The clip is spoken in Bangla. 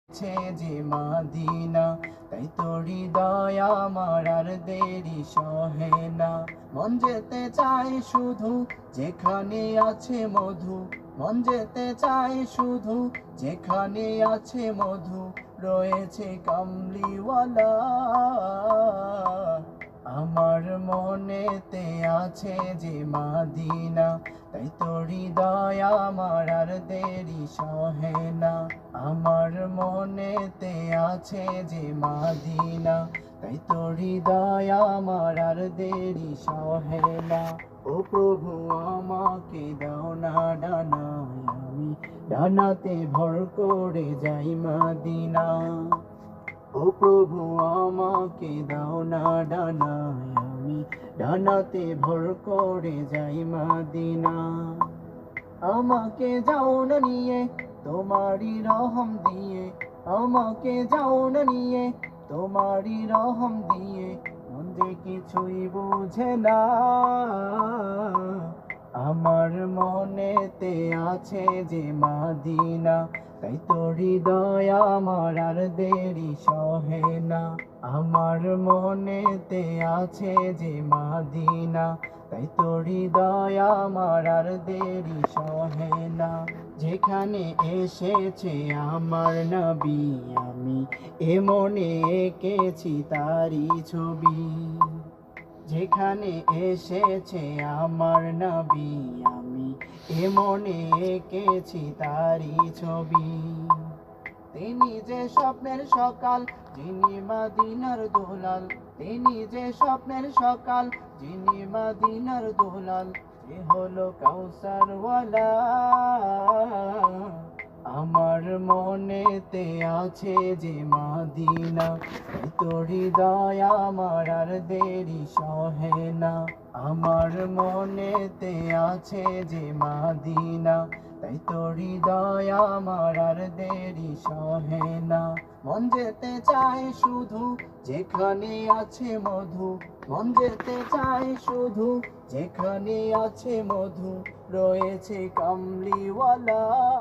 ছে যে মাদিনা, তাই তো হৃদয় আমার আর দেরি সহে না। মন যেতে চায় শুধু যেখানে আছে মধু, মন যেতে চায় শুধু যেখানে আছে মধু, রয়েছে কামলিওয়ালা। আমার মনেতে আছে যে মাদিনা, তাই তো হৃদয় আমার আর দেরি সহে না। আমার মনেতে আছে যে মাদিনা, তাই তো হৃদয় আমার আর দেরি সহে না। ও প্রভু আমাকে দাও না ডানায়, আমি ডানাতে ভর করে যাই মাদিনা। ও প্রভু আমাকে দাও না ডানায়, আমি ডানাতে ভর করে যাই মাদিনা। আমাকে যাও না নিয়ে তোমারই রহম দিয়ে, আমাকে যাও না নিয়ে তোমারই রহম দিয়ে, মন যে কিছুই বুঝে না। আমার মনেতে আছে যে মাদিনা, তাই তো হৃদয় আমার আর দেরি সহে না। আমার মনেতে আছে যে মাদিনা, তাই তো হৃদয় আমার আর দেরি সহে না। যেখানে এসেছে আমার নবী, আমি এ মনে এঁকেছি তারি ছবি। যেখানে এসেছে আমার নবী, আমি এ মনে এঁকেছি তারি ছবি। তিনি যে স্বপ্নের সকাল, যিনি মদিনার দুলাল, তিনি যে স্বপ্নের সকাল, যিনি মদিনার দুলাল, সে হলো কাউসারওয়ালা। আমার মনেতে আছে যে মাদিনা, তাই তো হৃদয় আমার আর দেরি সহে না। আমার মনেতে আছে যে মাদিনা, তাই তো হৃদয় আমার আর দেরি সহে না। মন যেতে চায় শুধু যেখানে আছে মধু, মন যেতে চায় শুধু যেখানে আছে মধু, রয়েছে কামলিওয়ালা।